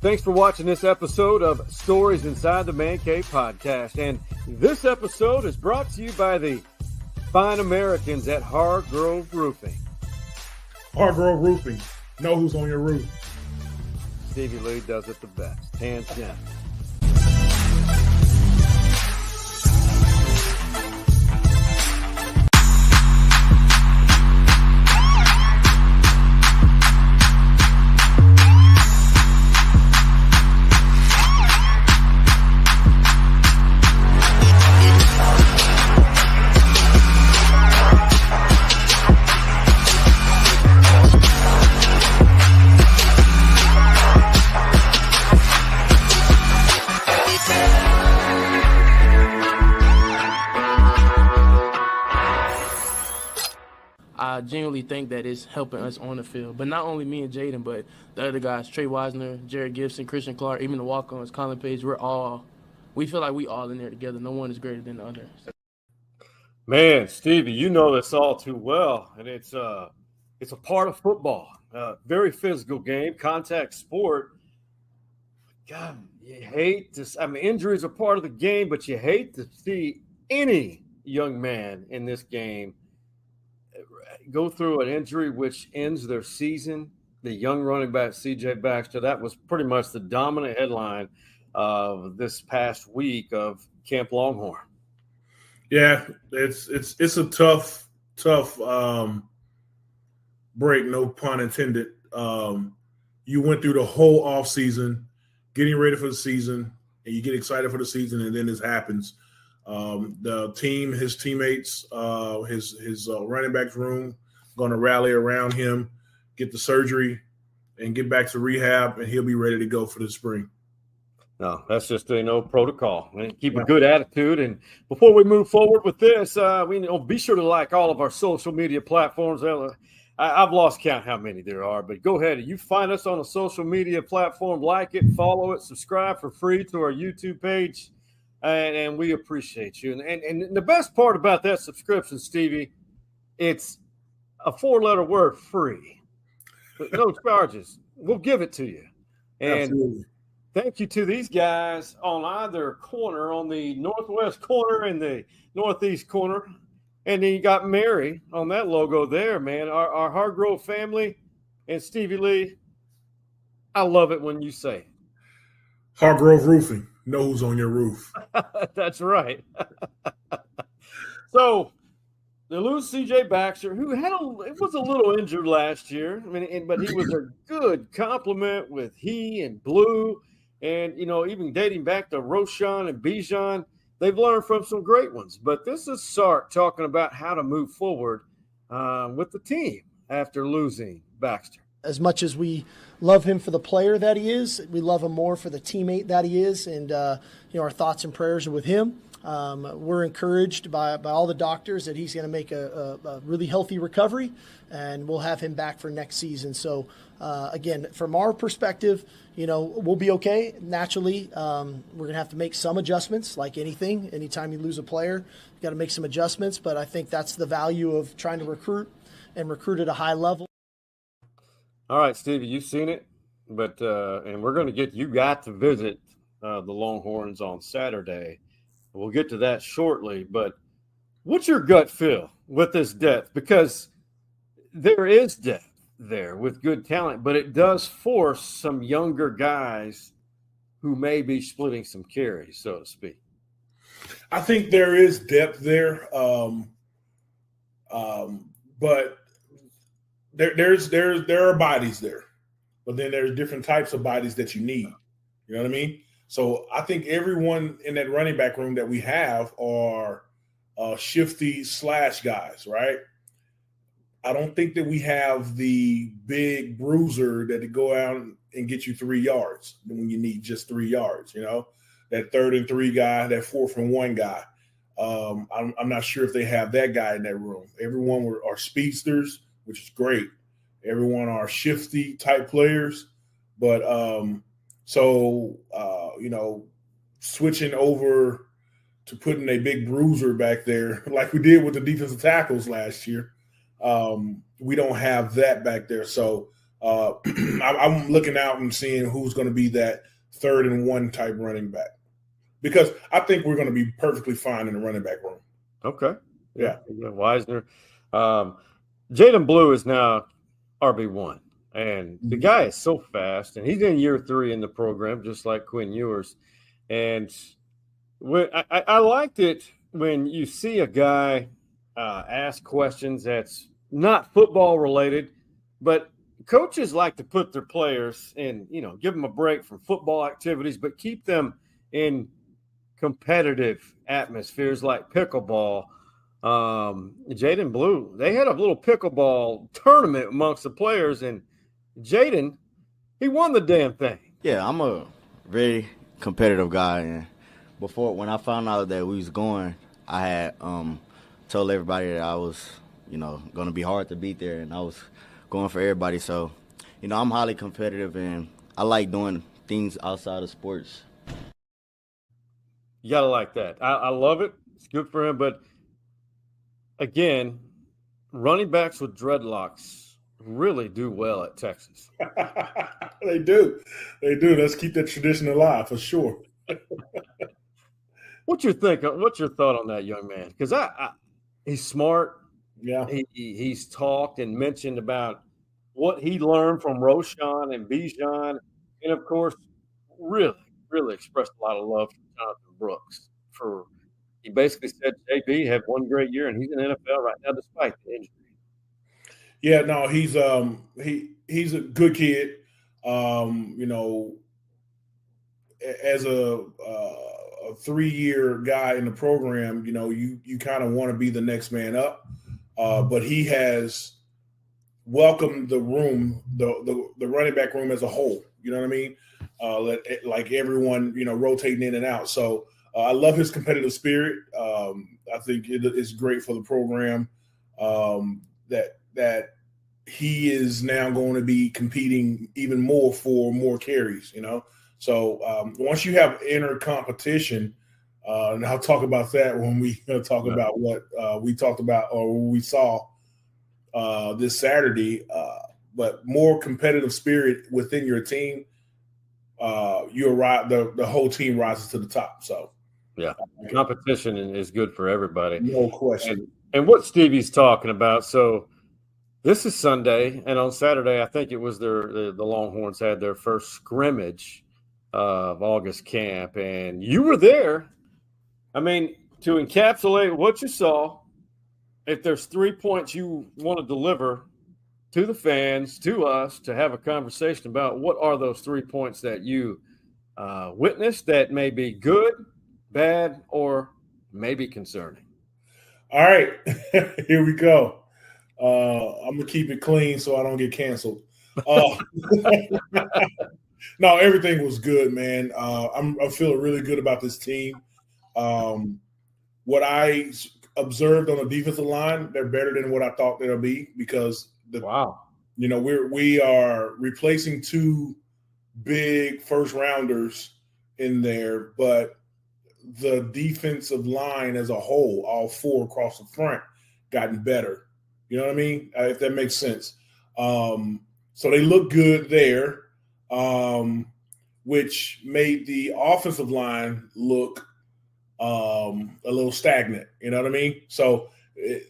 Thanks for watching this episode of Stories Inside the Man Cave podcast. And this episode is brought to you by the fine Americans at Hargrove Roofing. Hargrove Roofing. Know who's on your roof. Stevie Lee does it the best, hands down. I genuinely think that it's helping us on the field. But not only me and Jaydon, but the other guys, Trey Wisner, Jared Gibson, Christian Clark, even the walk-ons, Colin Page, we feel like we all in there together. No one is greater than the other. Man, Stevie, you know this all too well, and it's a part of football. Very physical game, contact sport. God, you hate to – I mean, injuries are part of the game, but you hate to see any young man in this game go through an injury which ends their season. The young running back, C.J. Baxter, that was pretty much the dominant headline of this past week of Camp Longhorn. Yeah, it's a tough break, no pun intended. You went through the whole offseason, getting ready for the season, and you get excited for the season, and then this happens. The team, his teammates, his running backs room, going to rally around him, get the surgery, and get back to rehab, and he'll be ready to go for the spring. No, that's just protocol. Keep a good attitude. And before we move forward with this, be sure to like all of our social media platforms. I've lost count how many there are, but go ahead. You find us on a social media platform, like it, follow it, subscribe for free to our YouTube page. And we appreciate you. And the best part about that subscription, Stevie, it's a 4-letter word, free. But no charges. We'll give it to you. And absolutely. Thank you to these guys on either corner, on the northwest corner and the northeast corner. And then you got Mary on that logo there, man. Our Hargrove family and Stevie Lee. I love it when you say it. Hargrove Roofing. Know who's on your roof. That's right. So they lose C.J. Baxter, who was a little injured last year. I mean, but he was a good complement with he and Blue, and even dating back to Roshan and Bijan, they've learned from some great ones. But this is Sark talking about how to move forward with the team after losing Baxter. As much as we love him for the player that he is, we love him more for the teammate that he is. And, our thoughts and prayers are with him. We're encouraged by all the doctors that he's going to make a really healthy recovery, and we'll have him back for next season. So, again, from our perspective, we'll be okay. Naturally, we're going to have to make some adjustments like anything. Anytime you lose a player, you got to make some adjustments. But I think that's the value of trying to recruit at a high level. All right, Stevie, you've seen it, but and we're going to get you got to visit the Longhorns on Saturday. We'll get to that shortly, but what's your gut feel with this depth? Because there is depth there with good talent, but it does force some younger guys who may be splitting some carries, so to speak. I think there is depth there, but there are bodies there, but then there's different types of bodies that you need. You know what I mean? So I think everyone in that running back room that we have are shifty slash guys, right? I don't think that we have the big bruiser that to go out and get you 3 yards when you need just 3 yards, that 3rd and 3 guy, that 4th and 1 guy. I'm not sure if they have that guy in that room. Everyone are speedsters, which is great. Everyone are shifty type players, but switching over to putting a big bruiser back there like we did with the defensive tackles last year, we don't have that back there. So I'm looking out and seeing who's going to be that 3rd and 1 type running back, because I think we're going to be perfectly fine in the running back room. Okay. Yeah. Wisner. Jaydon Blue is now RB1, and the guy is so fast, and he's in year 3 in the program, just like Quinn Ewers. And I liked it when you see a guy ask questions that's not football related, but coaches like to put their players in, give them a break from football activities, but keep them in competitive atmospheres like pickleball. Jaydon Blue, they had a little pickleball tournament amongst the players, and Jaydon, he won the damn thing. Yeah, I'm a very competitive guy, and when I found out that we was going, I had told everybody that I was, going to be hard to beat there, and I was going for everybody. So, I'm highly competitive, and I like doing things outside of sports. You got to like that. I love it. It's good for him. But, again, running backs with dreadlocks really do well at Texas. They do. Let's keep that tradition alive for sure. What's your thought on that young man? Because he's smart. Yeah. He's talked and mentioned about what he learned from Roshan and Bijan, and of course, really, really expressed a lot of love for Jonathan Brooks. He basically said JB had one great year, and he's in the NFL right now despite the injury. Yeah, no, he's a good kid. As a 3-year guy in the program, you kind of want to be the next man up. But he has welcomed the room, the running back room as a whole. You know what I mean? Like everyone, rotating in and out. So I love his competitive spirit. I think it's great for the program that he is now going to be competing even more for more carries. So once you have inner competition, and I'll talk about that when we talk about what we talked about or we saw this Saturday. But more competitive spirit within your team, the whole team rises to the top. So yeah, competition is good for everybody, no question. And what Stevie's talking about. So this is Sunday, and on Saturday, I think it was the Longhorns had their first scrimmage of August camp, and you were there. I mean, to encapsulate what you saw, if there's 3 points you want to deliver to the fans, to us, to have a conversation about, what are those 3 points that you witnessed that may be good, bad, or maybe concerning? All right, here we go. I'm going to keep it clean so I don't get canceled. No, everything was good, man. I'm feeling really good about this team. What I observed on the defensive line, they're better than what I thought they'll be, because we are replacing 2 big first rounders in there, but the defensive line as a whole, all 4 across the front, gotten better. You know what I mean? If that makes sense. So they look good there, which made the offensive line look a little stagnant. You know what I mean? So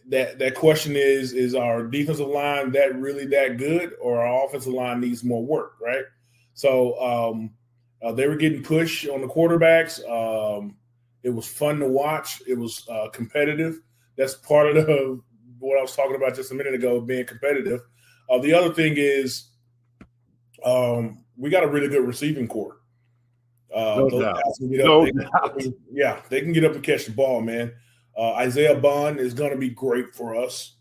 that question is our defensive line that really that good, or our offensive line needs more work, right? So they were getting pushed on the quarterbacks. It was fun to watch. It was competitive. That's part of what I was talking about just a minute ago, being competitive. The other thing is we got a really good receiving core. No doubt. They can get up and catch the ball, man. Isaiah Bond is going to be great for us.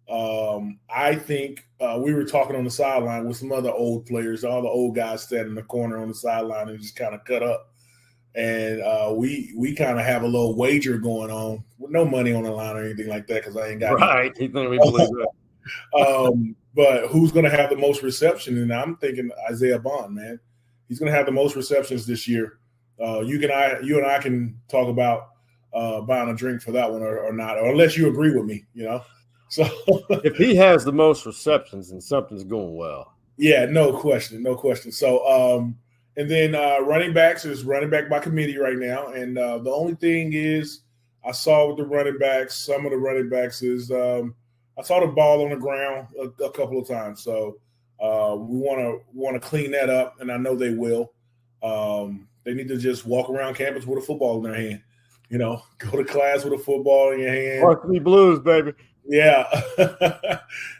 I think we were talking on the sideline with some other old players, all the old guys standing in the corner on the sideline and just kind of cut up. And we kind of have a little wager going on with no money on the line or anything like that, because I ain't got right. You think we believe that? But who's going to have the most reception? And I'm thinking Isaiah Bond, man. He's going to have the most receptions this year. You and I can talk about buying a drink for that one or not, or unless you agree with me, So if he has the most receptions, then something's going well. Yeah, no question. So, and then running backs is running back by committee right now. And the only thing is I saw with the running backs, some of the running backs is I saw the ball on the ground a couple of times. So we want to clean that up, and I know they will. They need to just walk around campus with a football in their hand. Go to class with a football in your hand. Varsity Blues, baby. Yeah.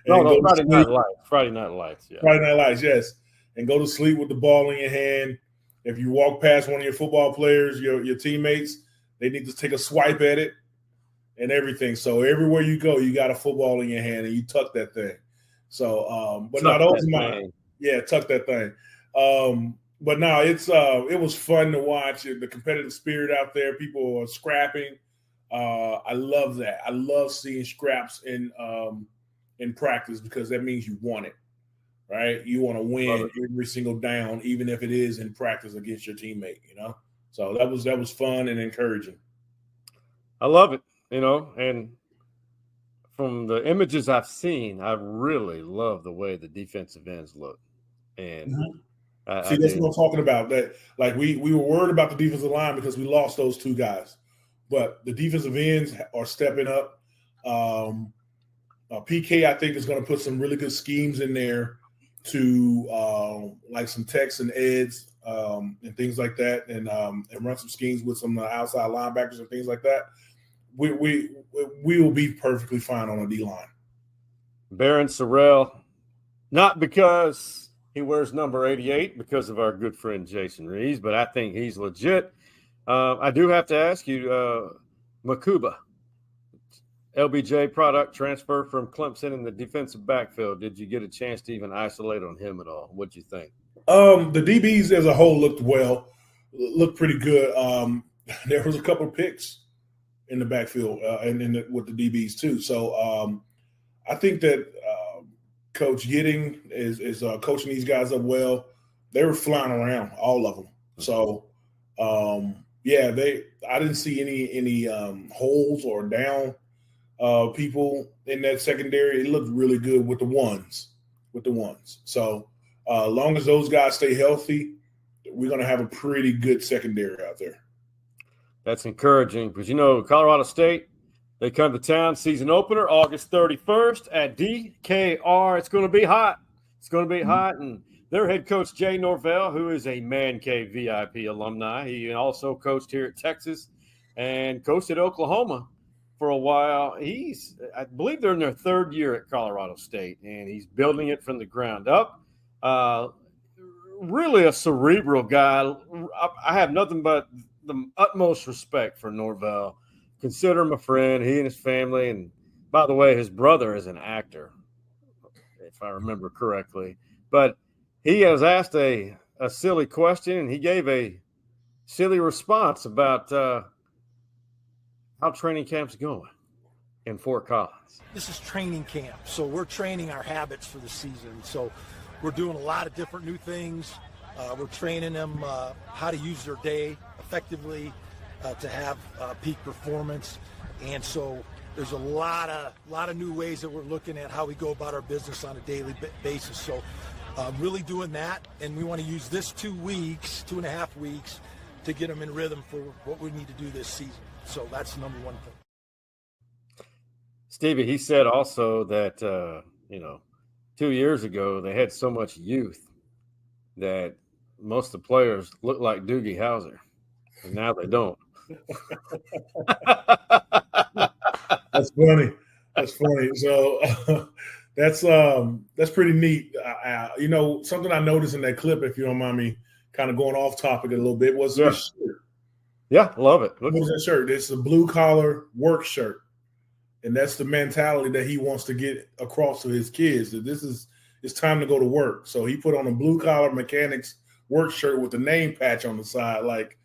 No, Friday Night Lights. Friday Night Lights, yeah. Friday Night Lights, yes. And go to sleep with the ball in your hand. If you walk past one of your football players, your teammates, they need to take a swipe at it and everything. So everywhere you go, you got a football in your hand and you tuck that thing. So, but no, those are mine. Yeah, tuck that thing. But no, it was fun to watch the competitive spirit out there. People are scrapping. I love that. I love seeing scraps in practice because that means you want it, right? You want to win every single down, even if it is in practice against your teammate. So that was fun and encouraging. I love it, and from the images I've seen, I really love the way the defensive ends look. And see, that's what I'm talking about. That like we were worried about the defensive line because we lost those two guys. But the defensive ends are stepping up. PK, I think, is going to put some really good schemes in there to like some techs and eds and things like that, and run some schemes with some outside linebackers and things like that. We will be perfectly fine on a D-line. Baron Sorrell, not because he wears number 88, because of our good friend Jason Reeves, but I think he's legit. I do have to ask you, Makuba, LBJ product transfer from Clemson in the defensive backfield. Did you get a chance to even isolate on him at all? What'd you think? The DBs as a whole looked pretty good. There was a couple of picks in the backfield and with the DBs too. So I think that Coach Gidding is coaching these guys up well. They were flying around, all of them. So I didn't see any holes or down people in that secondary. It looked really good with the ones. So as long as those guys stay healthy, we're going to have a pretty good secondary out there. That's encouraging because, Colorado State, they come to town, season opener, August 31st at DKR. It's going to be hot. And their head coach, Jay Norvell, who is a Man Cave VIP alumni. He also coached here at Texas and coached at Oklahoma for a while. I believe they're in their third year at Colorado State, and he's building it from the ground up. Really a cerebral guy. I have nothing but the utmost respect for Norvell. Consider him a friend, he and his family. And by the way, his brother is an actor, if I remember correctly. But he has asked a silly question, and he gave a silly response about how training camp's going in Fort Collins. This is training camp, so we're training our habits for the season. So we're doing a lot of different new things. We're training them how to use their day effectively to have peak performance. And so there's a lot of new ways that we're looking at how we go about our business on a daily basis. So really doing that, and we want to use this 2.5 weeks to get them in rhythm for what we need to do this season. So that's the number one thing. Stevie, he said also that, 2 years ago they had so much youth that most of the players look like Doogie Howser, and now they don't. That's funny. So that's pretty neat. Something I noticed in that clip, if you don't mind me kind of going off topic a little bit, was this shirt. Yeah, love it. What is that shirt? It's a blue collar work shirt. And that's the mentality that he wants to get across to his kids, that it's time to go to work. So he put on a blue collar mechanics work shirt with the name patch on the side. Like,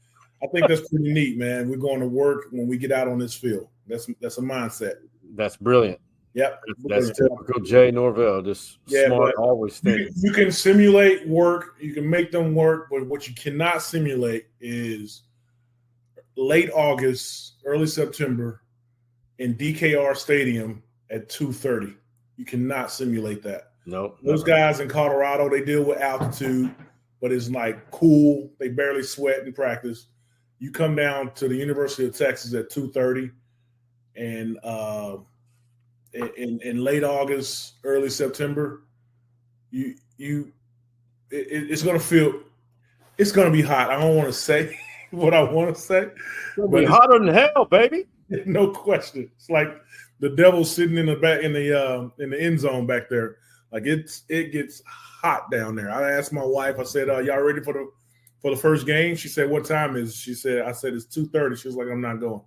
I think that's pretty neat, man. We're going to work when we get out on this field. That's a mindset. That's brilliant. Yep. That's typical Jay Norvell. Just smart, always thinking. You can simulate work. You can make them work. But what you cannot simulate is late August, early September in DKR Stadium at 2:30. You cannot simulate that. Nope. Those guys in Colorado, they deal with altitude, but it's like cool. They barely sweat in practice. You come down to the University of Texas at 2:30, and in late August, early September, it's going to be hot. I don't want to say what I want to say. It'll be hotter than hell, baby. No question. It's like the devil's sitting in the end zone back there. Like it gets hot down there. I asked my wife. I said, "Y'all ready for the first game?" She said, "What time is it?" She said, "I said it's 2:30." She was like, "I'm not going."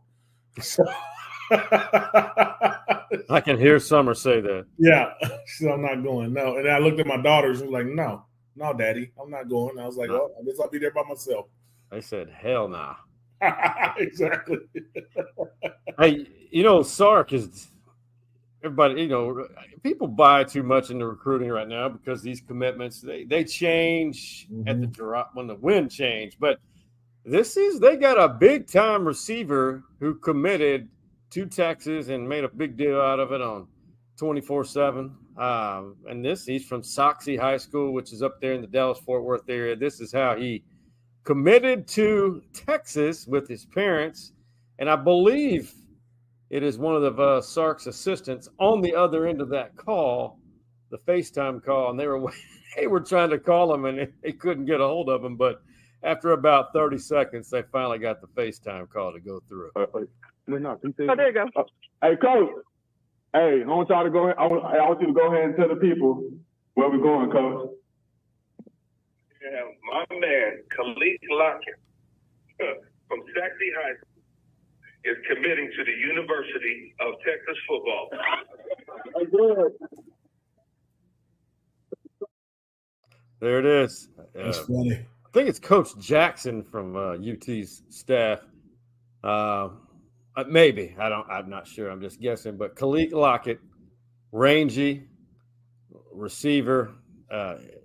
So, I can hear Summer say that. Yeah, she said, "I'm not going." No, and I looked at my daughters and was like, "No, Daddy, I'm not going." I was like, "Oh, I guess I'll be there by myself." They said, "Hell nah." Exactly. Hey, Sark is everybody. People buy too much into recruiting right now because these commitments they change at the drop when the wind change. But they got a big time receiver who committed to Texas and made a big deal out of it on 24/7. And he's from Soxie High School, which is up there in the Dallas-Fort Worth area. This is how he committed to Texas with his parents. And I believe it is one of the Sark's assistants on the other end of that call, the FaceTime call. And they were trying to call him and they couldn't get a hold of him. But after about 30 seconds, they finally got the FaceTime call to go through. Oh, there you go. Hey, Coach. Hey, I want y'all to go ahead. I want you to go ahead and tell the people where we're going, Coach. Yeah, my man, Khalid Lockett from Saxey High School is committing to the University of Texas football. There it is. That's funny. I think it's Coach Jackson from UT's staff. Maybe. I'm not sure. I'm just guessing. But Khalid Lockett, rangy receiver.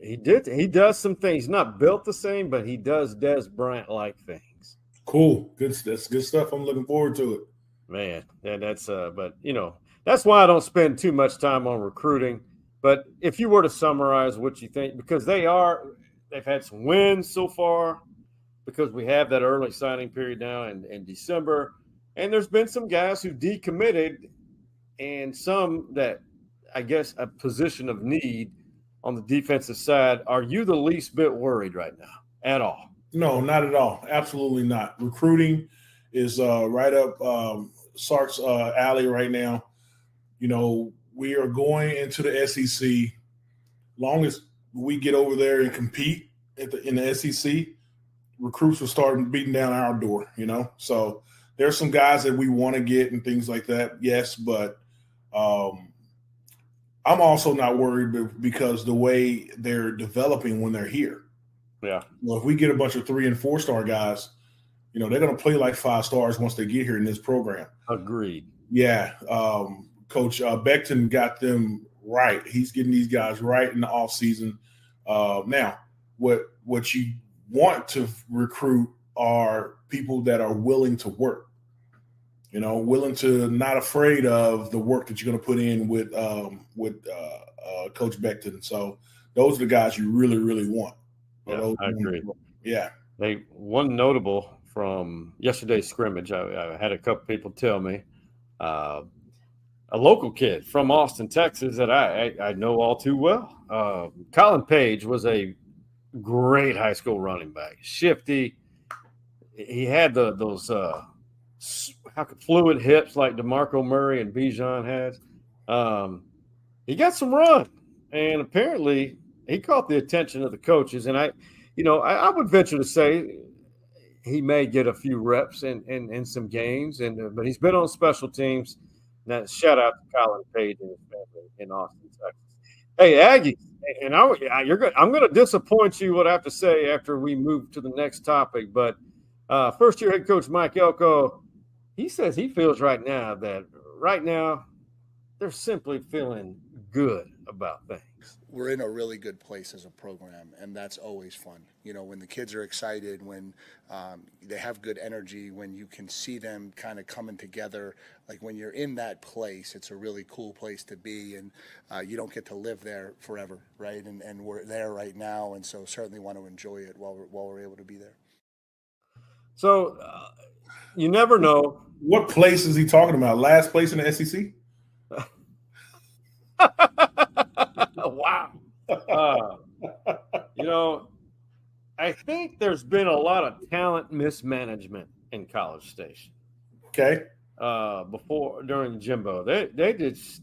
He does some things. He's not built the same, but he does Des Bryant-like things. Cool. That's good stuff. I'm looking forward to it. Man, and that's that's why I don't spend too much time on recruiting. But if you were to summarize what you think, because they've had some wins so far, because we have that early signing period now in December, and there's been some guys who decommitted, and some that I guess a position of need on the defensive side. Are you the least bit worried right now at all? No, not at all. Absolutely not. Recruiting is right up Sark's alley right now. We are going into the SEC. Long as we get over there and compete in the SEC, recruits will start beating down our door, So there's some guys that we want to get and things like that, yes, but I'm also not worried because the way they're developing when they're here. Yeah. Well, if we get a bunch of 3- and 4-star guys, they're going to play like 5 stars once they get here in this program. Agreed. Yeah. Coach Beckton got them right. He's getting these guys right in the offseason. Now, what you want to recruit are people that are willing to work. Willing to not afraid of the work that you're going to put in with Coach Beckton. So those are the guys you really, really want. Yeah, I agree. Yeah. One notable from yesterday's scrimmage, I had a couple people tell me, a local kid from Austin, Texas that I know all too well. Colin Page was a great high school running back, shifty. He had those fluid hips like DeMarco Murray and Bijan has. He got some run, and apparently he caught the attention of the coaches. And I would venture to say he may get a few reps in some games, but he's been on special teams. Now, shout out to Colin Page and his family in Austin, Texas. Hey, Aggies, and I'm going to disappoint you what I have to say after we move to the next topic. But first-year head coach Mike Elko, he says he feels right now they're simply feeling good about things? We're in a really good place as a program, and that's always fun. You know, when the kids are excited, when they have good energy, when you can see them kind of coming together, like when you're in that place, it's a really cool place to be, and you don't get to live there forever, right? And we're there right now, and so certainly want to enjoy it while we're able to be there. So you never know. What place is he talking about? Last place in the SEC? Wow. You know, I think there's been a lot of talent mismanagement in College Station. Okay. During Jimbo, they just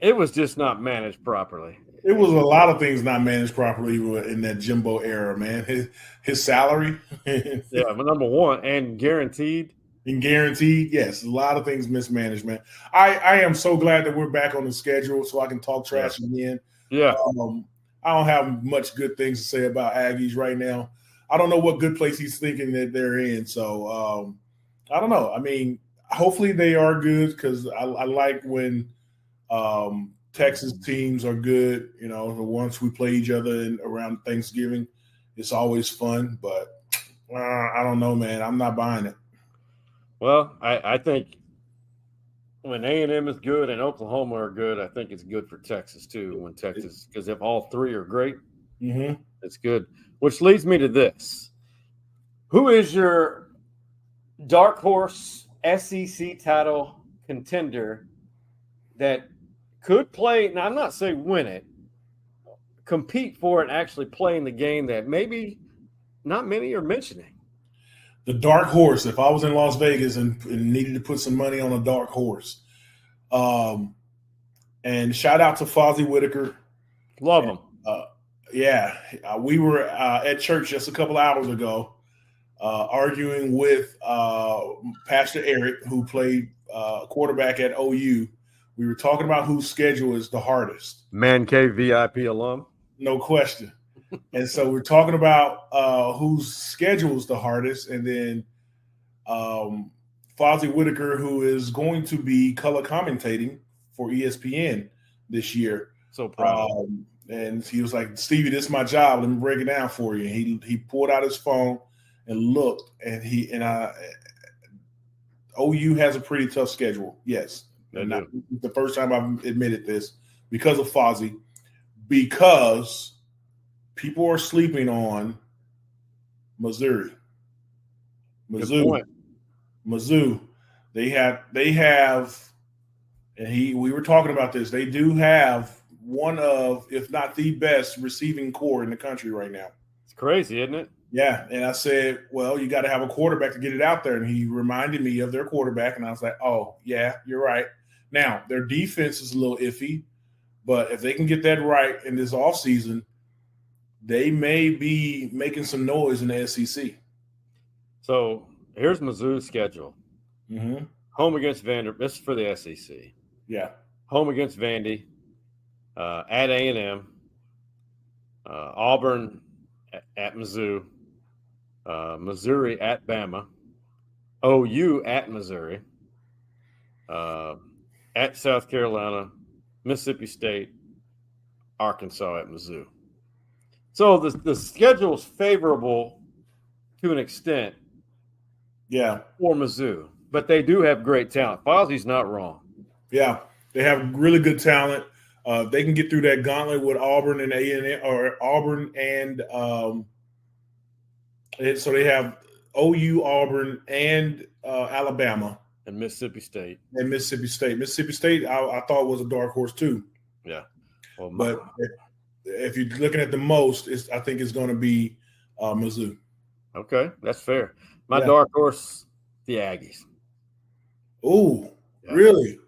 it was just not managed properly. It was a lot of things not managed properly in that Jimbo era, man. His salary. Yeah, but number one, and guaranteed. Yes, a lot of things mismanagement. I am so glad that we're back on the schedule so I can talk trash again. Yeah. I don't have much good things to say about Aggies right now. I don't know what good place he's thinking that they're in. So I don't know. I mean, hopefully they are good because I like when Texas teams are good. You know, once we play each other around Thanksgiving, it's always fun. But I don't know, man. I'm not buying it. Well, I think when A&M is good and Oklahoma are good, I think it's good for Texas too. When Texas, because if all three are great, it's good. Which leads me to this: who is your dark horse SEC title contender that could play? Now, I'm not saying win it, compete for it, and actually play in the game that maybe not many are mentioning. The dark horse, if I was in Las Vegas and needed to put some money on a dark horse. And shout out to Fozzie Whitaker. Love him. We were at church just a couple hours ago arguing with Pastor Eric, who played quarterback at OU. We were talking about whose schedule is the hardest. Man Cave VIP alum. No question. And so we're talking about whose schedule is the hardest. And then Fozzie Whitaker, who is going to be color commentating for ESPN this year. So proud. And he was like, Stevie, this is my job. Let me break it down for you. And he pulled out his phone and looked, and OU has a pretty tough schedule. Yes. Not the first time I've admitted this because of Fozzie, because people are sleeping on Missouri. Mizzou. They have, and we were talking about this. They do have one of, if not the best, receiving core in the country right now. It's crazy, isn't it? Yeah. And I said, well, you got to have a quarterback to get it out there. And he reminded me of their quarterback. And I was like, oh, yeah, you're right. Now, their defense is a little iffy, but if they can get that right in this offseason, they may be making some noise in the SEC. So here's Mizzou's schedule. Mm-hmm. Home against Vanderbilt. This is for the SEC. Yeah. Home against Vandy. At A&M. Auburn at Mizzou. Missouri at Bama. OU at Missouri. At South Carolina. Mississippi State. Arkansas at Mizzou. So the schedule is favorable to an extent. Yeah. For Mizzou. But they do have great talent. Fozzie's not wrong. Yeah. They have really good talent. They can get through that gauntlet with Auburn and A&M, or Auburn and so they have OU, Auburn, and Alabama. And Mississippi State. Mississippi State, I thought was a dark horse too. Yeah. Well, but if you're looking at the most, I think it's going to be Mizzou. Okay, that's fair. My dark horse, the Aggies. Oh, really?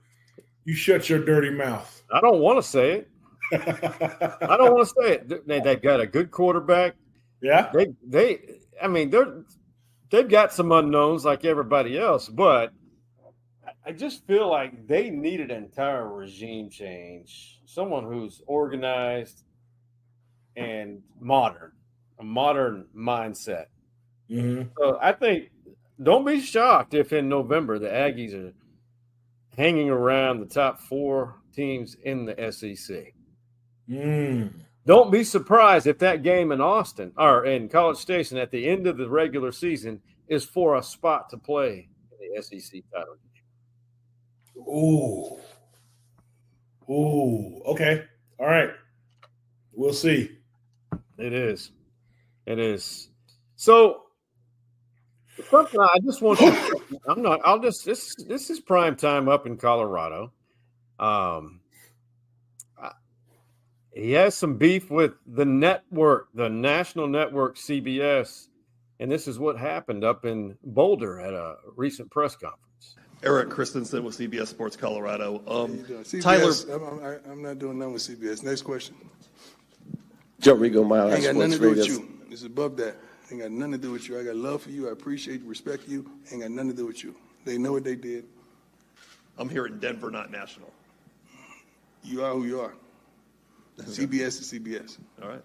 You shut your dirty mouth. I don't want to say it. I don't want to say it. They've got a good quarterback. Yeah. They've got some unknowns like everybody else, but I just feel like they need an entire regime change. Someone who's organized and modern, a modern mindset. Mm-hmm. So I think don't be shocked if in November the Aggies are hanging around the top 4 teams in the SEC. Don't be surprised if that game in Austin or in College Station at the end of the regular season is for a spot to play in the SEC title game. Ooh. Okay. All right. We'll see. It is. So something I just want to this is prime time up in Colorado. He has some beef with the network, the national network CBS, and this is what happened up in Boulder at a recent press conference. Eric Christensen with CBS Sports Colorado. CBS, Tyler, I'm not doing nothing with CBS. Next question. Joe Rigo, Mile Ain't High got nothing Sports to do Radio. with you. It's above that. Ain't got nothing to do with you. I got love for you. I appreciate you, respect you. Ain't got nothing to do with you. They know what they did. I'm here in Denver, not national. You are who you are. CBS is CBS. All right.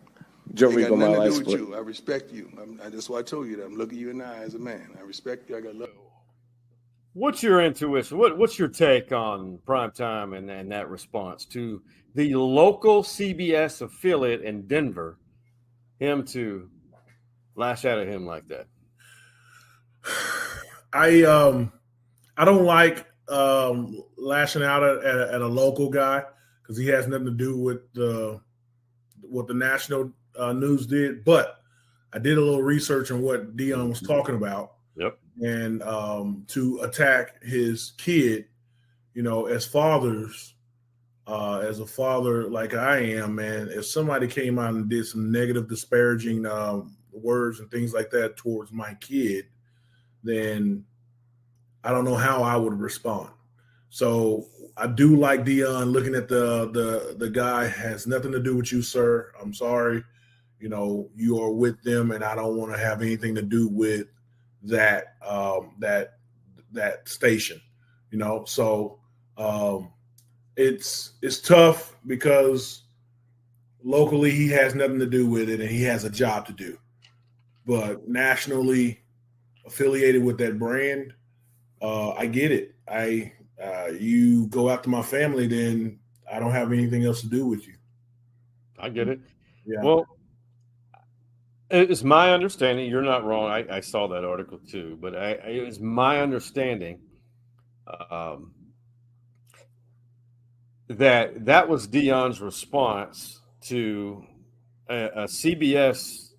Joe Ain't got Rigo, nothing Mile to High do with Sports. you. I respect you. That's why I told you that. I'm looking you in the eye as a man. I respect you. I got love. What's your intuition? What's your take on primetime and that response to the local CBS affiliate in Denver, him to lash out at him like that? I don't like lashing out at a local guy because he has nothing to do with what the national news did. But I did a little research on what Deion was talking about. Yep. And to attack his kid, as fathers, as a father like I am, man, if somebody came out and did some negative, disparaging words and things like that towards my kid, then I don't know how I would respond. So I do like Deion looking at the guy has nothing to do with you, sir. I'm sorry. You are with them, and I don't want to have anything to do with that station. So it's tough because locally he has nothing to do with it, and he has a job to do. But nationally affiliated with that brand, I get it. You go after my family, then I don't have anything else to do with you. I get it. Yeah. Well, it's my understanding. You're not wrong. I saw that article too, but it was my understanding that was Deion's response to a CBS.com,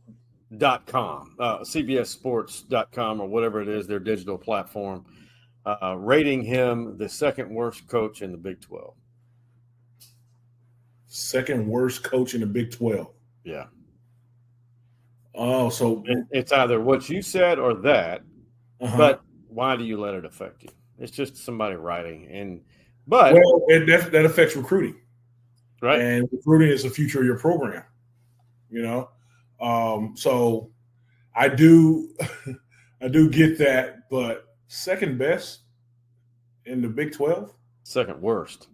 CBSSports.com, or whatever it is, their digital platform, rating him the second worst coach in the Big 12. Second worst coach in the Big 12. Yeah. Oh, so it's either what you said or that, but why do you let it affect you? It's just somebody writing, that affects recruiting, right? And recruiting is the future of your program, So I do get that, but second best in the Big 12, second worst.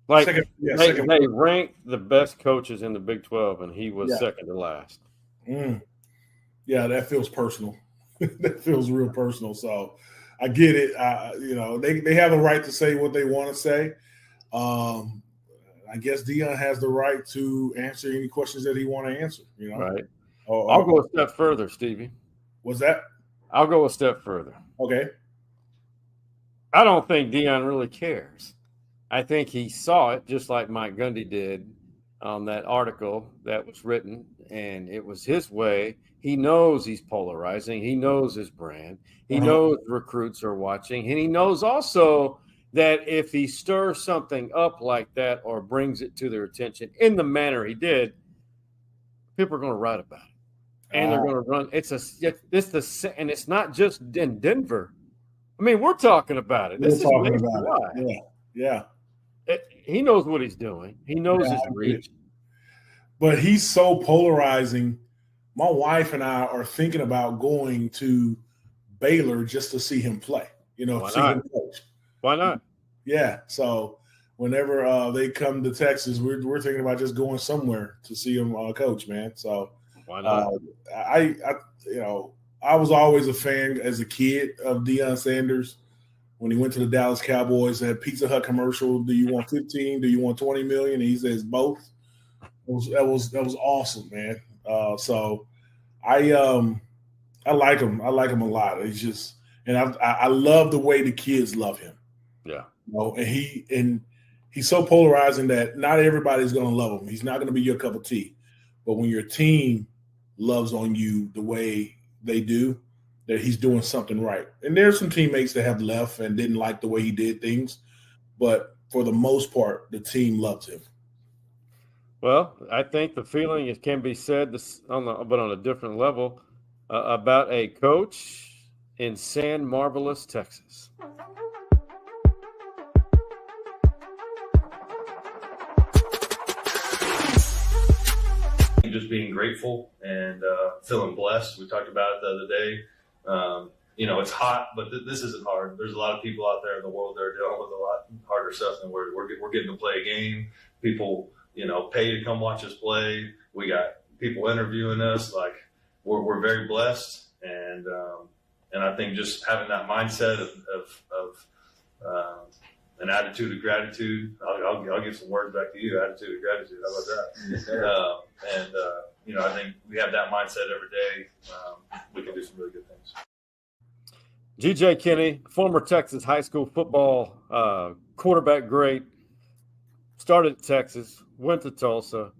Like second they ranked the best coaches in the Big 12, and he was second to last. Yeah, that feels personal. That feels real personal. So I get it. They have the right to say what they want to say. I guess Deion has the right to answer any questions that he want to answer. Right. I'll go a step further, Stevie. What's that? I'll go a step further. Okay. I don't think Deion really cares. I think he saw it just like Mike Gundy did on that article that was written, and it was his way. He knows he's polarizing. He knows his brand. He knows recruits are watching, and he knows also that if he stirs something up like that or brings it to their attention in the manner he did, people are going to write about it, and they're going to run. And it's not just in Denver. I mean, we're talking about it. This is nationwide. Yeah. He knows what he's doing. He knows his reach. But he's so polarizing. My wife and I are thinking about going to Baylor just to see him play. Why see not? him coach. Why not? Yeah. So whenever they come to Texas, we're thinking about just going somewhere to see him coach, man. So why not? I was always a fan as a kid of Deion Sanders. when he went to the Dallas Cowboys, that Pizza Hut commercial. Do you want 15? Do you want 20 million? And he says both. That was awesome, man. So I like him. I like him a lot. He's just, and I love the way the kids love him. Yeah. And he's so polarizing that not everybody's going to love him. He's not going to be your cup of tea. But when your team loves on you the way they do, that he's doing something right. And there's some teammates that have left and didn't like the way he did things. But for the most part, the team loves him. Well, I think the feeling it can be said but on a different level about a coach in San Marvelous, Texas. Just being grateful and feeling blessed. We talked about it the other day. It's hot, but this isn't hard. There's a lot of people out there in the world that are dealing with a lot harder stuff, and we're getting to play a game. People, pay to come watch us play. We got people interviewing us. Like we're very blessed, and I think just having that mindset of an attitude of gratitude. I'll give some words back to you. Attitude of gratitude. How about that? I think we have that mindset every day. We can do some really good things. G.J. Kinne, former Texas high school football quarterback great, started at Texas, went to Tulsa,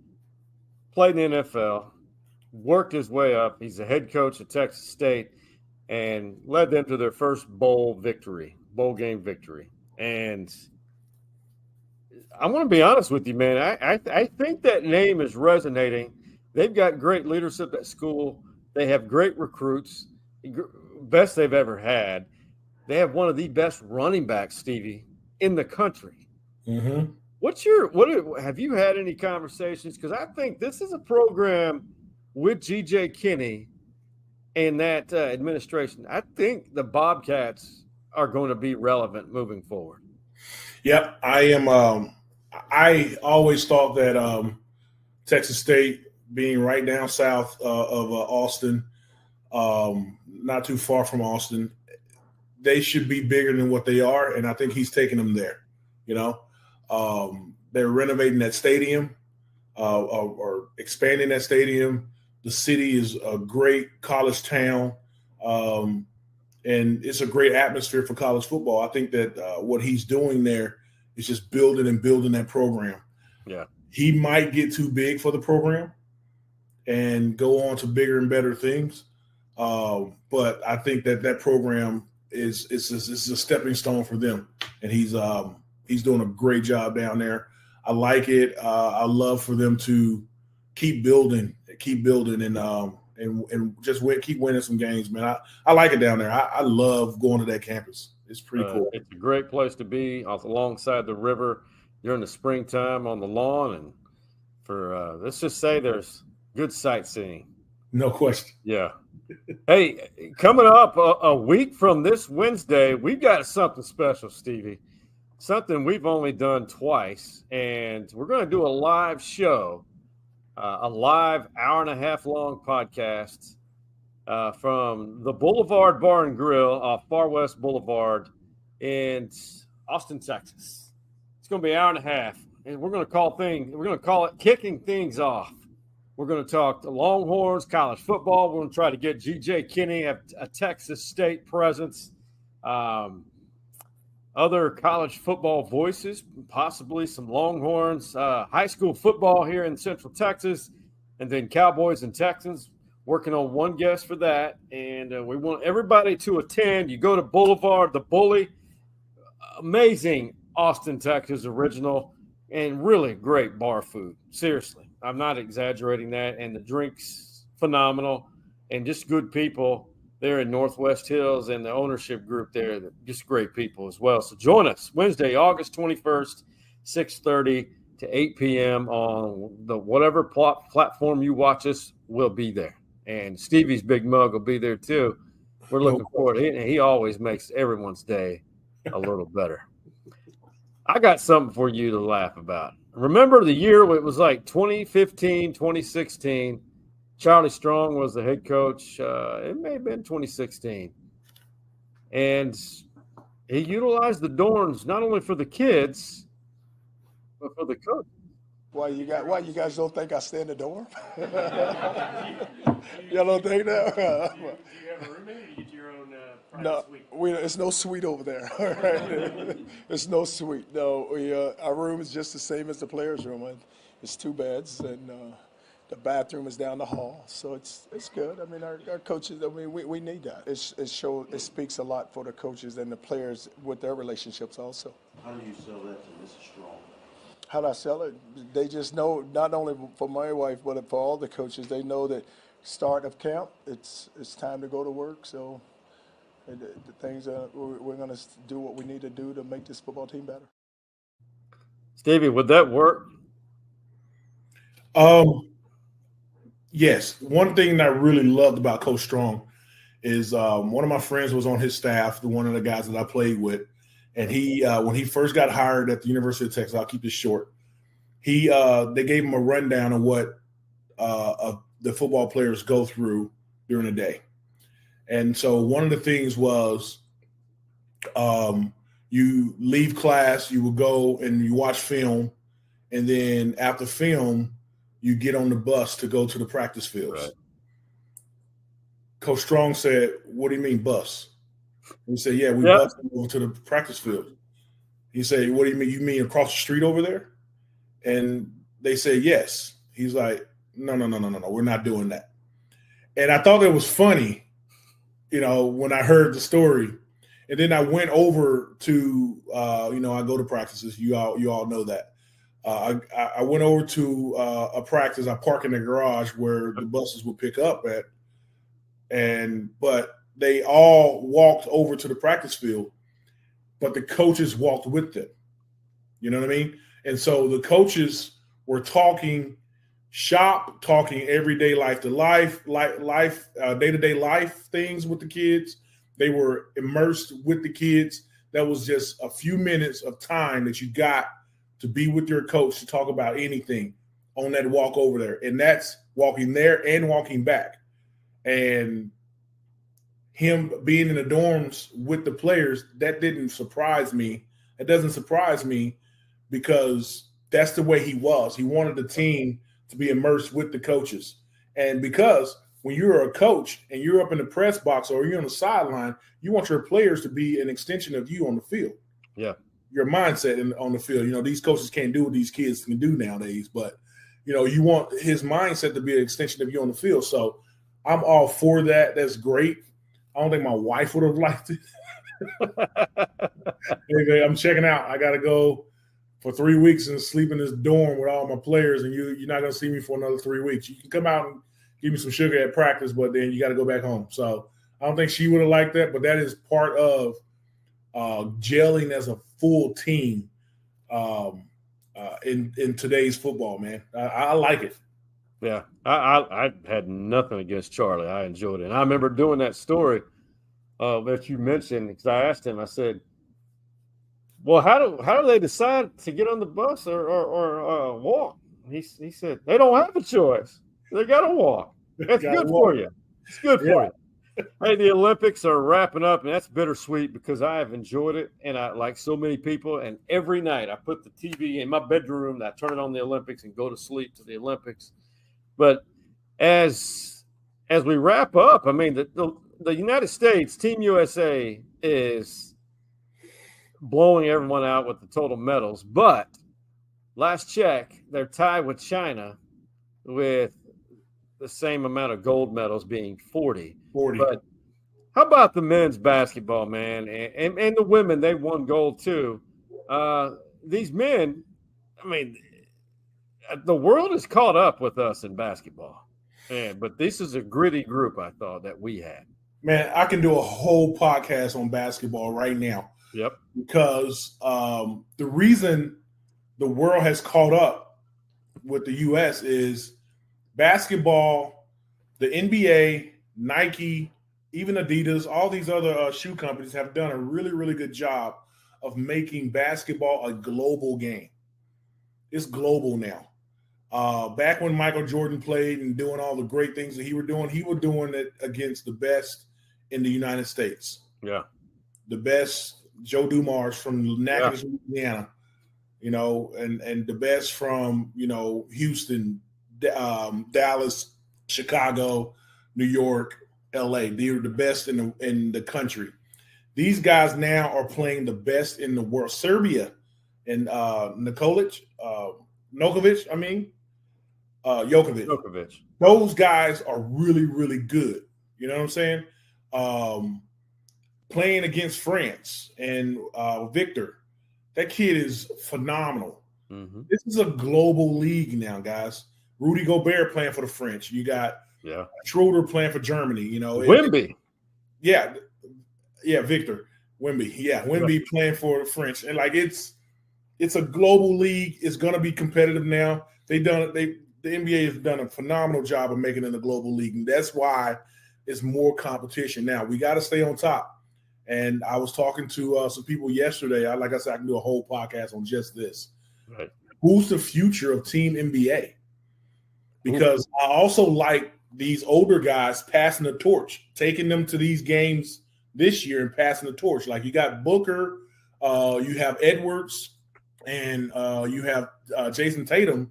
played in the NFL, worked his way up. He's the head coach at Texas State and led them to their first bowl game victory. And I want to be honest with you, man. I think that name is resonating. They've got great leadership at school. They have great recruits, best they've ever had. They have one of the best running backs, Stevie, in the country. Mm-hmm. Have you had any conversations? Because I think this is a program with G.J. Kinne and that administration. I think the Bobcats are going to be relevant moving forward. Yep, I am. I always thought that Texas State, being right down south of Austin, not too far from Austin, they should be bigger than what they are, and I think he's taking them there. They're renovating that stadium or expanding that stadium. The city is a great college town, and it's a great atmosphere for college football. I think that what he's doing there is just building that program. Yeah, he might get too big for the program and go on to bigger and better things, but I think that program is a stepping stone for them, and he's doing a great job down there. I like it. I love for them to keep building, and just keep winning some games, man. I like it down there. I love going to that campus. It's pretty cool. It's a great place to be alongside the river during the springtime on the lawn, and for let's just say there's good sightseeing. No question. Yeah. Hey, coming up a week from this Wednesday, we've got something special, Stevie. Something we've only done twice, and we're going to do a live show, a live hour-and-a-half long podcast from the Boulevard Bar and Grill off Far West Boulevard in Austin, Texas. It's going to be an hour and a half, and we're going to call it Kicking Things Off. We're going to talk the Longhorns, college football. We're going to try to get G.J. Kinne a Texas State presence. Other college football voices, possibly some Longhorns, high school football here in Central Texas, and then Cowboys and Texans. Working on one guest for that, and we want everybody to attend. You go to Boulevard, the Bully, amazing Austin, Texas original, and really great bar food. Seriously, I'm not exaggerating that, and the drinks phenomenal, and just good people there in Northwest Hills, and the ownership group there, just great people as well. So join us Wednesday, August 21st, 6:30 to 8 p.m. on the whatever platform you watch us. We'll be there, and Stevie's Big Mug will be there too. We're looking forward. He always makes everyone's day a little better. I got something for you to laugh about. Remember the year it was like 2015, 2016. Charlie Strong was the head coach. It may have been 2016. And he utilized the dorms not only for the kids, but for the coach. Why you guys don't think I stay in the dorm? Y'all don't think that? Do you have a roommate or you get your own private suite? It's no suite over there. All right? It's no suite. No, our room is just the same as the players' room. It's 2 beds, and the bathroom is down the hall. So it's good. I mean, our coaches. I mean, we need that. It speaks a lot for the coaches and the players with their relationships also. How do you sell that to Mrs. Strong? How do I sell it? They just know, not only for my wife, but for all the coaches, they know that start of camp, it's time to go to work. So the things we're going to do what we need to do to make this football team better. Stevie, would that work? Yes. One thing that I really loved about Coach Strong is one of my friends was on his staff, one of the guys that I played with. And he, when he first got hired at the University of Texas, I'll keep this short. They gave him a rundown of what the football players go through during the day. And so one of the things was you leave class, you will go and you watch film, and then after film, you get on the bus to go to the practice fields. Right. Coach Strong said, "What do you mean bus?" He said, "Yeah, we bused over to the practice field." He said, "What do you mean? You mean across the street over there?" And they said, "Yes." He's like, No, we're not doing that. And I thought it was funny, when I heard the story. And then I went over to, I go to practices. You all know that. I went over to a practice. I park in the garage where the buses would pick up at. But they all walked over to the practice field, but the coaches walked with them. You know what I mean? And so the coaches were talking shop, talking everyday life to life, day-to-day life things with the kids. They were immersed with the kids. That was just a few minutes of time that you got to be with your coach to talk about anything on that walk over there. And that's walking there and walking back. And him being in the dorms with the players, that didn't surprise me. It doesn't surprise me because that's the way he was. He wanted the team to be immersed with the coaches. And because when you're a coach and you're up in the press box or you're on the sideline, you want your players to be an extension of you on the field. Yeah. Your mindset on the field. These coaches can't do what these kids can do nowadays, but, you want his mindset to be an extension of you on the field. So I'm all for that. That's great. I don't think my wife would have liked it. Anyway, I'm checking out. I got to go for 3 weeks and sleep in this dorm with all my players, and you're not going to see me for another 3 weeks. You can come out and give me some sugar at practice, but then you got to go back home. So I don't think she would have liked that, but that is part of gelling as a full team in today's football, man. I like it. Yeah, I had nothing against Charlie. I enjoyed it. And I remember doing that story that you mentioned because I asked him, I said, well, how do they decide to get on the bus or walk? He said, they don't have a choice. They got to walk. That's good for you. It's good for you. Hey, the Olympics are wrapping up, and that's bittersweet because I have enjoyed it, and I like so many people. And every night I put the TV in my bedroom, and I turn it on the Olympics and go to sleep to the Olympics. But as we wrap up, I mean, the United States, Team USA, is blowing everyone out with the total medals. But last check, they're tied with China with the same amount of gold medals being 40. But how about the men's basketball, man? And the women, they won gold too. These men, I mean, the world is caught up with us in basketball. Man, but this is a gritty group, I thought, that we had. Man, I can do a whole podcast on basketball right now. Yep. Because the reason the world has caught up with the U.S. is basketball, the NBA, Nike, even Adidas, all these other shoe companies have done a really, really good job of making basketball a global game. It's global now. Back when Michael Jordan played and doing all the great things that he was doing it against the best in the United States. Yeah. The best Joe Dumars from Natchez, Louisiana, you know, and the best from, you know, Houston, Dallas, Chicago, New York, LA. They're the best in the country. These guys now are playing the best in the world. Serbia and Jokovic. Those guys are really, really good. You know what I'm saying? Playing against France and Victor, that kid is phenomenal. Mm-hmm. This is a global league now, guys. Rudy Gobert playing for the French. You got Schroeder playing for Germany. You know, Wemby. Victor Wemby. Yeah, Wemby playing for the French, and like it's a global league. It's going to be competitive now. The NBA has done a phenomenal job of making it a global league, and that's why it's more competition now. We got to stay on top. And I was talking to some people yesterday. Like I said, I can do a whole podcast on just this. Right. Who's the future of Team NBA? Because I also like these older guys passing the torch, taking them to these games this year and passing the torch. Like you got Booker, you have Edwards, and you have Jason Tatum.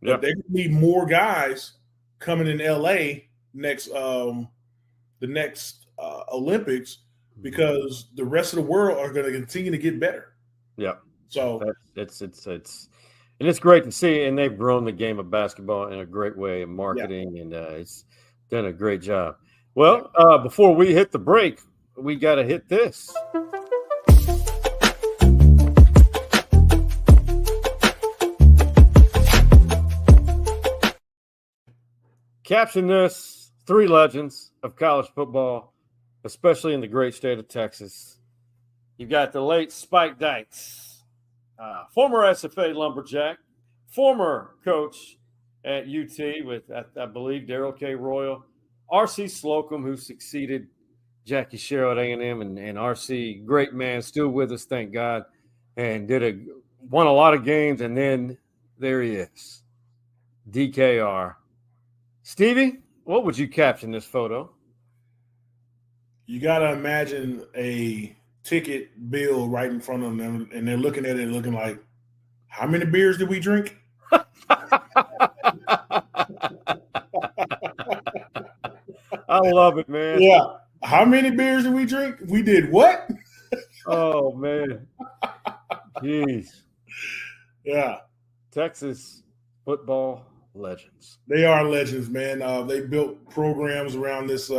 But they're going to need more guys coming in LA the next Olympics, because the rest of the world are going to continue to get better. Yeah. So it's great to see, and they've grown the game of basketball in a great way in marketing, and it's done a great job. Well, before we hit the break, we got to hit this. Caption this: 3 legends of college football, especially in the great state of Texas. You got the late Spike Dykes, former SFA Lumberjack, former coach at UT with, I believe, Darrell K. Royal, R.C. Slocum, who succeeded Jackie Sherrill at A&M, and R.C., great man, still with us, thank God, and won a lot of games, and then there he is, DKR. Stevie, what would you caption this photo? You got to imagine a ticket bill right in front of them, and they're looking at it and looking like, how many beers did we drink? I love it, man. Yeah. How many beers did we drink? We did what? Oh, man. Jeez. Yeah. Texas football legends. They are legends, man. They built programs around this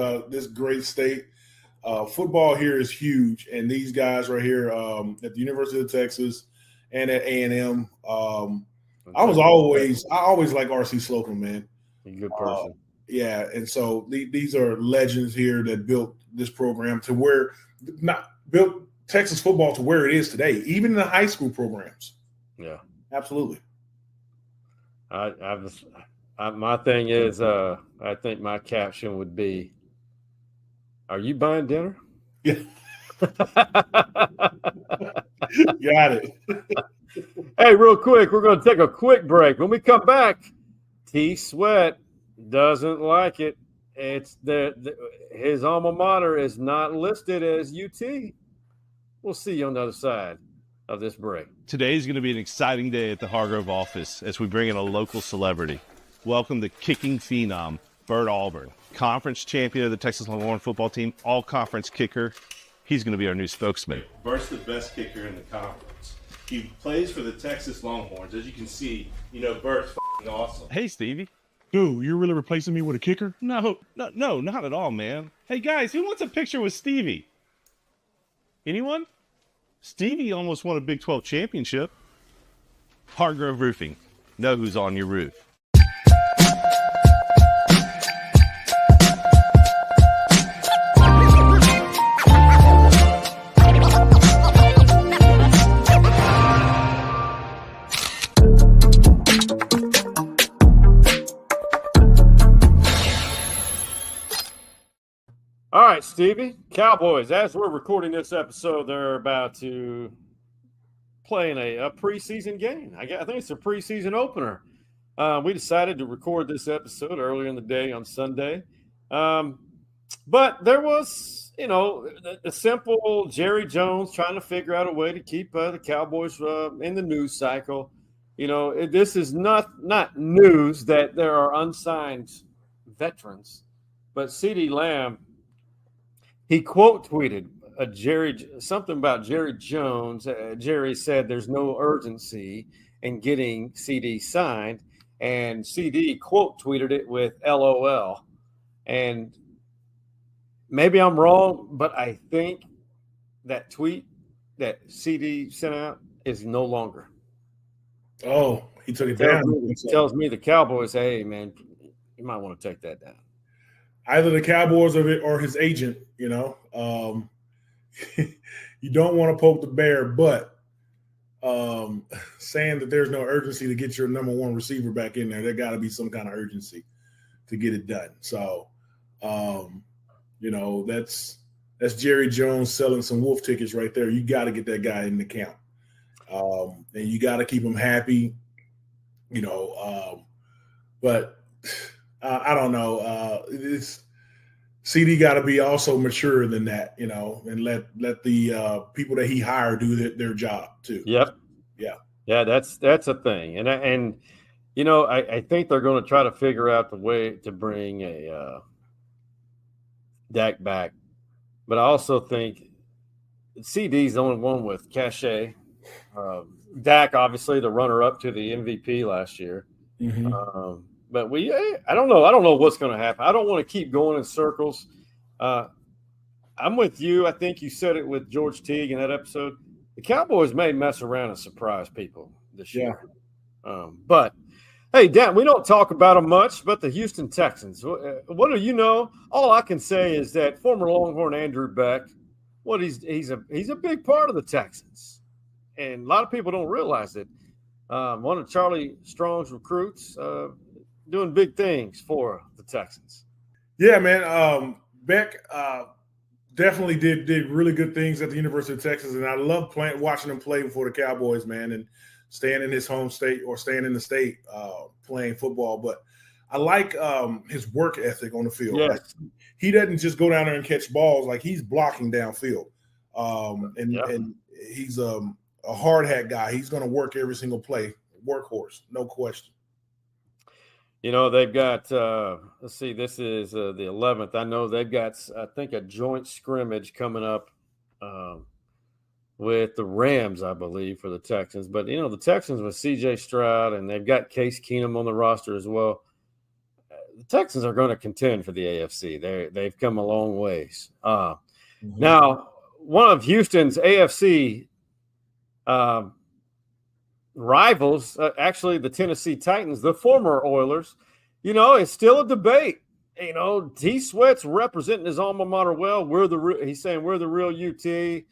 great state. Football here is huge, and these guys right here at the University of Texas and at A&M, I always like R.C. Slocum, man. He's a good person. Yeah, and so these are legends here that built this program to built Texas football to where it is today, even in the high school programs. Yeah, absolutely. My thing is, I think my caption would be, "Are you buying dinner?" Yeah. Got it. Hey, real quick, we're going to take a quick break. When we come back, T. Sweat doesn't like it. It's his alma mater is not listed as UT. We'll see you on the other side of this break. Today's going to be an exciting day at the Hargrove office as we bring in a local celebrity. Welcome the kicking phenom, Bert Auburn, conference champion of the Texas Longhorns football team, all-conference kicker. He's going to be our new spokesman. Bert's the best kicker in the conference. He plays for the Texas Longhorns. As you can see, Bert's awesome. Hey, Stevie. Dude, you're really replacing me with a kicker? No, not at all, man. Hey, guys, who wants a picture with Stevie? Anyone? Stevie almost won a Big 12 championship. Hargrove Roofing. Know who's on your roof. All right, Stevie. Cowboys, as we're recording this episode, they're about to play in a preseason game. I think it's a preseason opener. We decided to record this episode earlier in the day on Sunday. But there was the simple Jerry Jones trying to figure out a way to keep the Cowboys in the news cycle. This is not news that there are unsigned veterans, but CeeDee Lamb, he quote tweeted something about Jerry Jones. Jerry said there's no urgency in getting CD signed, and CD quote tweeted it with LOL. And maybe I'm wrong, but I think that tweet that CD sent out is no longer. Oh, he took it down. Tells me the Cowboys, hey, man, you might want to take that down. Either the Cowboys or his agent, you don't want to poke the bear, but saying that there's no urgency to get your number one receiver back in there got to be some kind of urgency to get it done. So, that's Jerry Jones selling some wolf tickets right there. You got to get that guy in the count. And you got to keep him happy, but I don't know. CD got to be also mature than that, and let the people that he hired do their job too. Yep. Yeah. That's a thing. And I think they're going to try to figure out the way to bring a Dak back, but I also think CD's the only one with cachet. Dak, obviously, the runner-up to the MVP last year. Mm-hmm. But I don't know. I don't know what's going to happen. I don't want to keep going in circles. I'm with you. I think you said it with George Teague in that episode. The Cowboys may mess around and surprise people this year. But, hey, Dan, we don't talk about them much, but the Houston Texans. What do you know? All I can say is that former Longhorn Andrew Beck, he's a big part of the Texans. And a lot of people don't realize it. One of Charlie Strong's recruits doing big things for the Texans. Yeah, man. Beck definitely did really good things at the University of Texas, and I love watching him play for the Cowboys, man, and staying in his home state or staying in the state playing football. But I like his work ethic on the field. Yes. Like, he doesn't just go down there and catch balls. Like, he's blocking downfield. And he's a hard hat guy. He's going to work every single play. Workhorse, no question. They've got, let's see, this is the 11th. I know they've got, I think, a joint scrimmage coming up with the Rams, I believe, for the Texans. But, the Texans with C.J. Stroud, and they've got Case Keenum on the roster as well. The Texans are going to contend for the AFC. They've come a long ways. Now, one of Houston's AFC rivals, actually the Tennessee Titans, the former Oilers, it's still a debate. T. Sweat's representing his alma mater well. He's saying we're the real UT.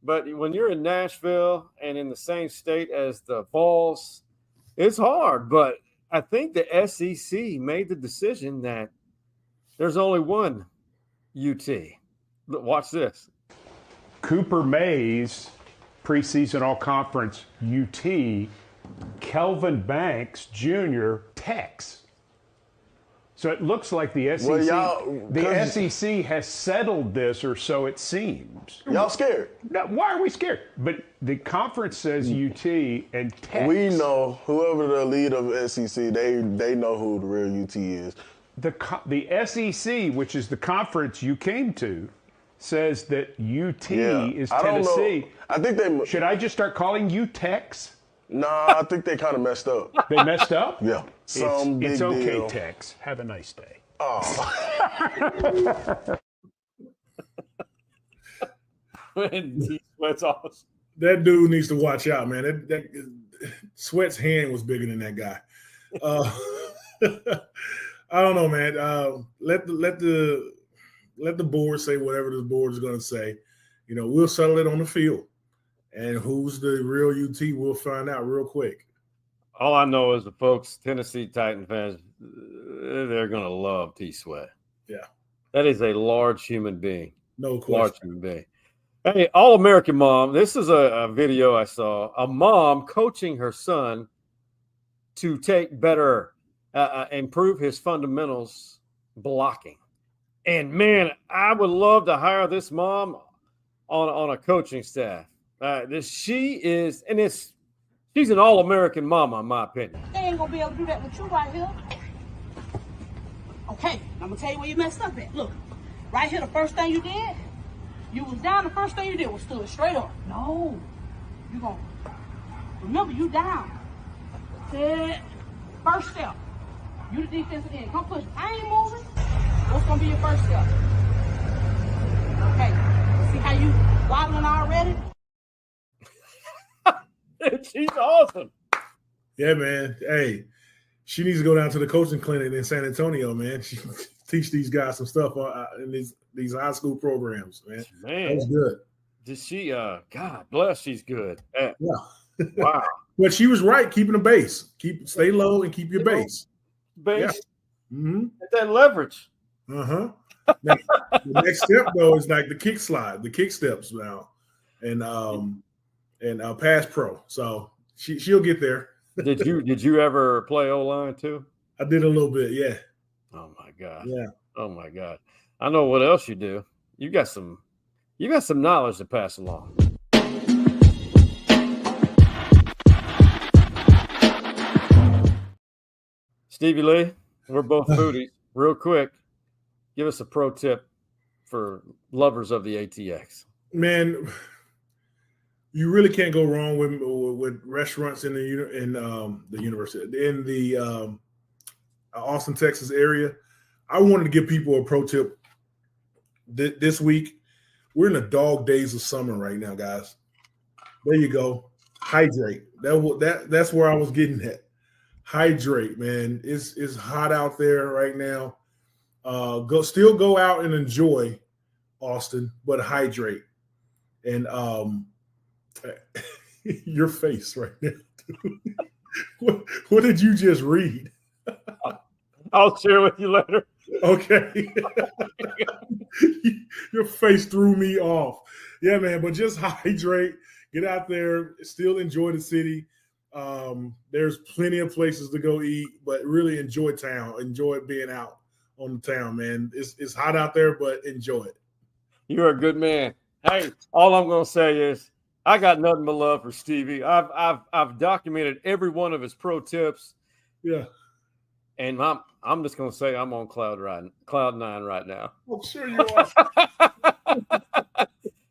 But when you're in Nashville and in the same state as the Vols, it's hard. But I think the SEC made the decision that there's only one UT. Watch this. Cooper Mays, preseason all-conference UT, Kelvin Banks Jr., Tex. So it looks like the SEC, SEC has settled this, or so it seems. Y'all scared? No, why are we scared? But the conference says UT and Tex. We know whoever the lead of SEC, they know who the real UT is. The SEC, which is the conference you came to, says that UT is Tennessee. I don't know. I think they should I just start calling you Tex? Nah, I think they kind of messed up. They messed up? Yeah. It's okay, deal. Tex. Have a nice day. Oh. That's awesome. That dude needs to watch out, man. That Sweat's hand was bigger than that guy. I don't know, man. Let the board say whatever the board is going to say. We'll settle it on the field. And who's the real UT, we'll find out real quick. All I know is the folks, Tennessee Titan fans, they're going to love T. Sweat. Yeah. That is a large human being. No question. Large human being. Hey, All-American Mom, this is a video I saw. A mom coaching her son to take better, improve his fundamentals blocking. And man, I would love to hire this mom on a coaching staff. She's an all-American mama, in my opinion. They ain't gonna be able to do that with you right here. Okay, I'm gonna tell you where you messed up at. Look, right here, the first thing you did, you was down. The first thing you did was stood straight up. No, you gonna remember you down. First step. You the defensive end. Come push. I ain't moving. What's gonna be your first step? Okay. See how you wobbling already? She's awesome. Yeah, man. Hey, she needs to go down to the coaching clinic in San Antonio, man. She teach these guys some stuff in these high school programs, man. Man, that was good. Did she? God bless, she's good. Yeah. Wow. But she was right. Keeping the base, stay low and keep your base. Base. Yeah. Mm-hmm. Get that leverage. Now, the next step though is like the kick slide, the kick steps now, and pass pro. So she'll get there. Did you ever play O-line too? I did a little bit, yeah. Oh my God. Yeah. Oh my God. I know what else you do. You got some knowledge to pass along. Stevie Lee, we're both foodies. Real quick, give us a pro tip for lovers of the ATX. Man, you really can't go wrong with restaurants in the university, in the Austin, Texas area. I wanted to give people a pro tip this week. We're in the dog days of summer right now, guys. There you go. Hydrate. That's where I was getting at. Hydrate, man. It's hot out there right now. Go out and enjoy Austin, but hydrate. And your face right now. What did you just read? I'll share with you later. Okay. Your face threw me off. Yeah, man, but just hydrate. Get out there. Still enjoy the city. There's plenty of places to go eat, but really enjoy town. Enjoy being out on the town, man. It's hot out there, but enjoy it. You're a good man. Hey, all I'm going to say is I got nothing but love for Stevie. I've documented every one of his pro tips. Yeah. And I'm just going to say I'm on cloud nine right now. I'm sure you are.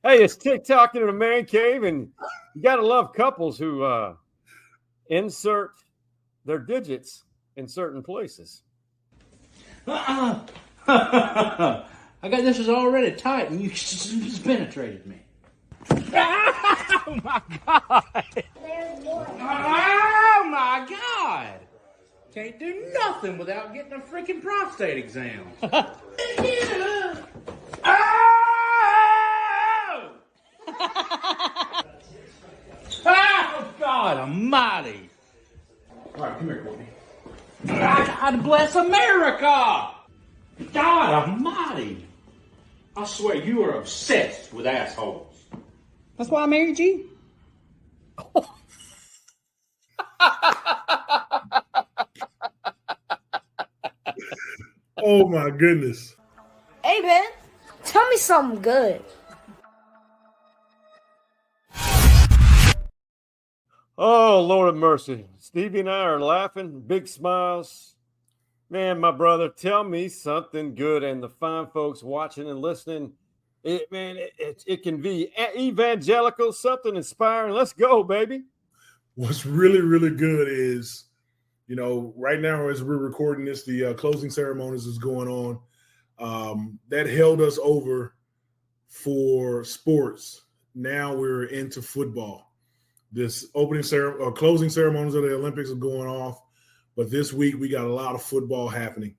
Hey, it's TikTok in a man cave, and you got to love couples who insert their digits in certain places. I got this is already tight, and you just penetrated me. Oh my God! Oh my God! Can't do nothing without getting a freaking prostate exam. Oh! Oh God Almighty! All right, come here, Courtney. God bless America! God Almighty! I swear you are obsessed with assholes. That's why I married you. Oh my goodness. Hey Ben, tell me something good. Oh, Lord of mercy. Stevie and I are laughing, big smiles. Man, my brother, tell me something good. And the fine folks watching and listening, it can be evangelical, something inspiring. Let's go, baby. What's really, really good is, right now as we're recording this, the closing ceremonies is going on. That held us over for sports. Now we're into football. This closing ceremonies of the Olympics are going off, but this week we got a lot of football happening.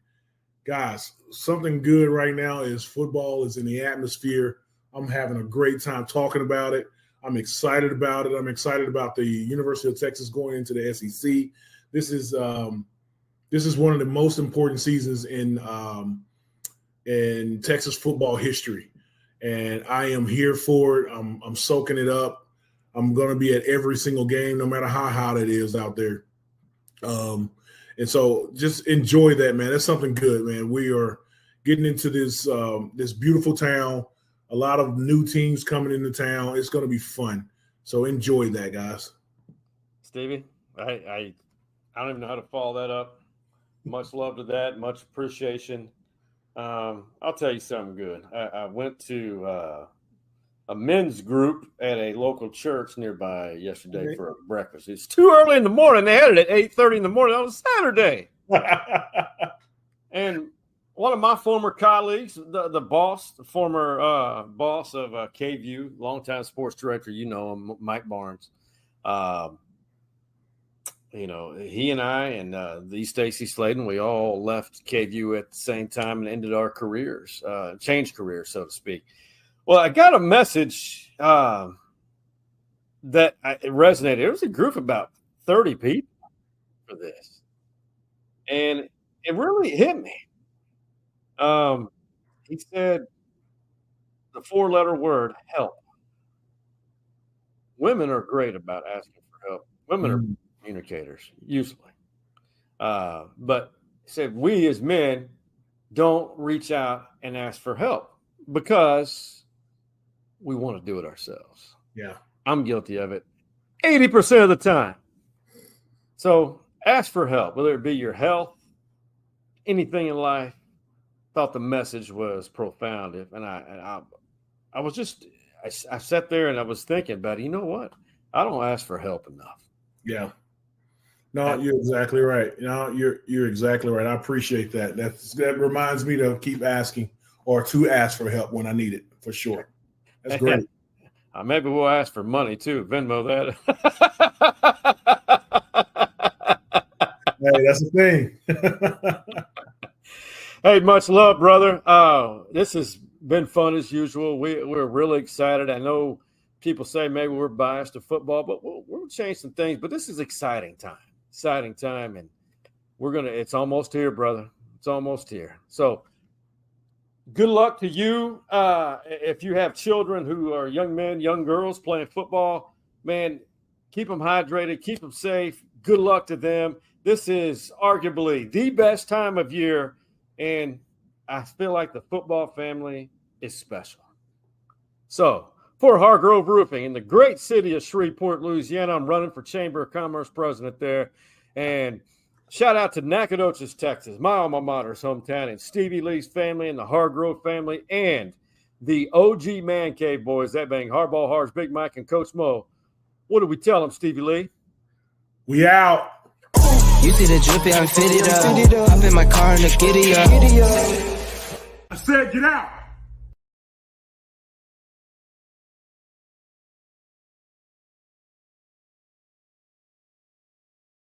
Guys, something good right now is football is in the atmosphere. I'm having a great time talking about it. I'm excited about it. I'm excited about the University of Texas going into the SEC. This is one of the most important seasons in Texas football history, and I am here for it. I'm soaking it up. I'm going to be at every single game, no matter how hot it is out there. And so just enjoy that, man. That's something good, man. We are getting into this this beautiful town. A lot of new teams coming into town. It's going to be fun. So enjoy that, guys. Stevie, I don't even know how to follow that up. Much love to that. Much appreciation. I'll tell you something good. I went to a men's group at a local church nearby yesterday for breakfast. It's too early in the morning. They had it at 8:30 in the morning on a Saturday. And one of my former colleagues, the former boss of KView, longtime sports director, you know him, Mike Barnes. He and I and the Stacy Sladen, we all left KView at the same time and ended our careers, changed careers, so to speak. Well, I got a message that it resonated. There was a group of about 30 people for this, and it really hit me. He said the 4-letter word, help. Women are great about asking for help. Women are communicators, usually. But he said we as men don't reach out and ask for help because we want to do it ourselves. Yeah. I'm guilty of it 80% of the time. So ask for help, whether it be your health, anything in life. Thought the message was profound. And I was just, I sat there and I was thinking about it. You know what? I don't ask for help enough. Yeah. No, you're exactly right. You're exactly right. I appreciate that. That reminds me to keep asking or to ask for help when I need it, for sure. That's great. Maybe we'll ask for money too. Venmo that. Hey, that's the thing. Hey, much love, brother. This has been fun as usual. We're really excited. I know people say maybe we're biased to football, but we'll change some things. But this is exciting time, and it's almost here, brother. It's almost here. So good luck to you. If you have children who are young men, young girls playing football, man, keep them hydrated, keep them safe. Good luck to them. This is arguably the best time of year, and I feel like the football family is special. So for Hargrove Roofing in the great city of Shreveport, Louisiana, I'm running for Chamber of Commerce president there. And shout out to Nacogdoches, Texas, my alma mater's hometown, and Stevie Lee's family and the Hargrove family and the OG Man Cave boys, that being Hardball Hards, Big Mike, and Coach Mo. What do we tell them, Stevie Lee? We out. You see the drippy, I'm fitted up. Hop in my car and the giddy up. I said get out.